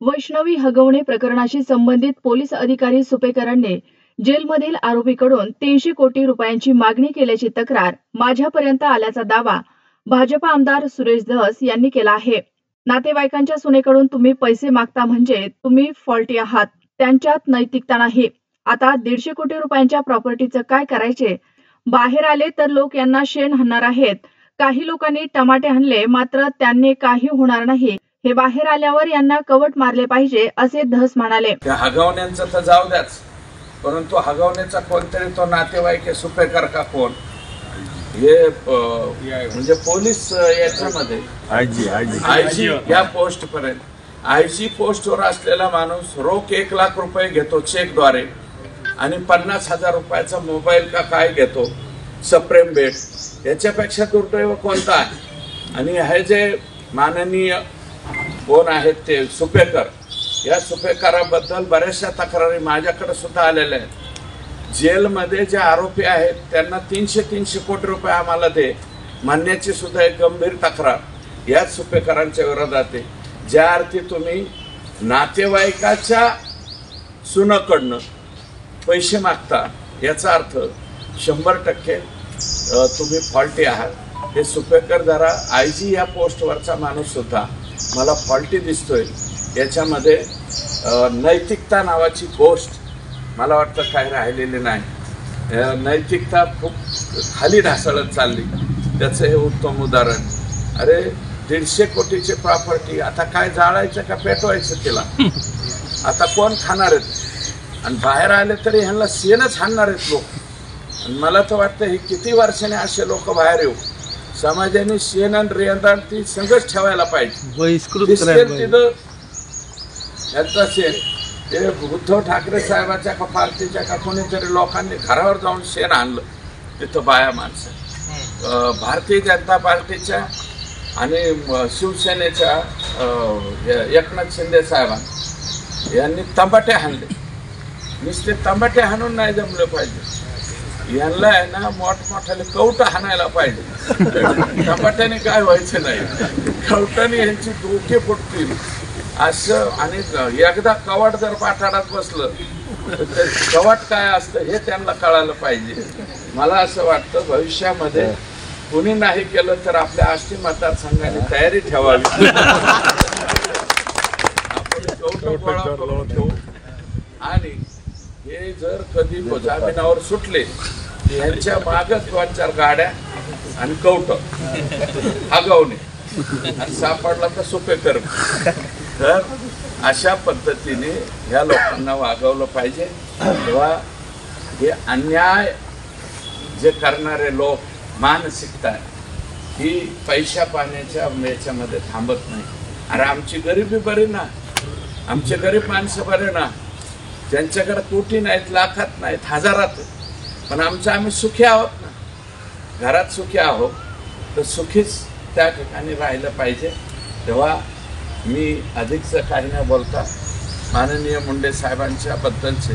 वैष्णवी हगवणे प्रकरणाशी संबंधित पोलीस अधिकारी सुपेकरांनी जेलमधील आरोपीकडून 300 कोटी रुपयांची मागणी केल्याची तक्रार माझ्यापर्यंत आल्याचा दावा भाजप आमदार सुरेश धस यांनी केला आहे। नातेवाईकांच्या सुनेकडून तुम्ही पैसे मागता म्हणजे तुम्ही फॉल्टी आहात, त्यांच्यात नैतिकता नाही। आता 150 कोटी रुपयांच्या प्रॉपर्टीचं काय करायचे? बाहेर आले तर लोक यांना शेण हाणणार आहेत। काही लोकांनी टमाटे हाणले मात्र त्यांनी काही होणार नाही, हे बाहेर आल्यावर यांना कवट मारले पाहिजे असे धस म्हणाले। हगवण्यांचं तर जाऊ द्याच, परंतु हगवण्याचा कोणतरी तो नातेवाईक सुपेकर का कोण हे म्हणजे पोलीस याच्यामध्ये आयजी या पोस्ट पर्यंत आयजी पोस्टवर असलेला माणूस रोख 1 लाख रुपये घेतो चेकद्वारे आणि 50,000 रुपयाचा मोबाईल का काय घेतो सप्रेम भेट, याच्यापेक्षा दुर्दैव कोणता आहे? आणि हे जे माननीय कोण आहेत ते सुपेकर, या सुपेकराबद्दल बऱ्याचशा तक्रारी माझ्याकडे सुद्धा आलेल्या आहेत। जेलमध्ये जे आरोपी आहेत त्यांना 300 कोटी रुपये आम्हाला दे म्हणण्याची सुद्धा एक गंभीर तक्रार याच सुपेकरांच्या विरोधात आहे। ज्या अर्थी तुम्ही नातेवाईकाच्या सुनाकडनं पैसे मागता याचा अर्थ 100% तुम्ही फॉल्टी आहात। हे सुपेकर जरा आयजी या पोस्टवरचा माणूस सुद्धा मला फॉल्टी दिसतोय। याच्यामध्ये नैतिकता नावाची गोष्ट मला वाटतं काही राहिलेली नाही। नैतिकता खूप खाली ढासळत चालली, त्याचं हे उत्तम उदाहरण। अरे 150 कोटीची प्रॉपर्टी आता काय जाळायचं का पेटवायचं तिला? आता कोण खाणार आहेत? आणि बाहेर आले तरी ह्यांना शेणच हाणणार आहेत लोक। आणि मला तर वाटतं हे किती वर्षाने असे लोक बाहेर येऊ, समाजाने शेण आणि रेंदाण ती संघच ठेवायला पाहिजे। याचा शेण ते उद्धव ठाकरे साहेबाच्या का पार्टीच्या का कोणीतरी लोकांनी घरावर जाऊन शेण आणलं, तिथं बाया माणसं भारतीय जनता पार्टीच्या आणि शिवसेनेच्या एकनाथ शिंदे साहेबांनी यांनी तंबाटे हाणले। नुसते तंबाटे हाणून नाही जमले पाहिजे, यांना आहे ना मोठमोठ्याने कवट हाणायला पाहिजे। तंबाट्याने काय व्हायचं नाही, कवटाने यांची डोके फुटतील असं। आणि एकदा कवाट जर पाठाडात बसलं तर कवाट काय असतं हे त्यांना कळायला पाहिजे। मला असं वाटतं भविष्यामध्ये कुणी नाही केलं तर आपल्या आष्टी मतदारसंघाने तयारी ठेवावी। आपण कवट गोळा करून ठेवू आणि हे जर कधी जामिनावर सुटले यांच्या मागच 2-4 गाड्या आणि कवट हगवणे आणि सापडला तर सुपेकर। तर अशा पद्धतीने ह्या लोकांना वागवलं पाहिजे। तेव्हा हे अन्याय जे करणारे लोक मानसिकता ही पैशा पाण्याच्या याच्यामध्ये थांबत नाही। अरे आमची गरिबी बरी ना, आमचे गरीब माणसं बरे ना, ज्यांच्याकडे कोटी नाहीत, लाखात नाहीत, हजारात, पण आम्ही सुखी आहोत ना, घरात सुखी आहोत, तर सुखीच त्या ठिकाणी राहिलं पाहिजे। तेव्हा मी अधिकचं काही न बोलता माननीय मुंडे साहेबांच्या बद्दलचे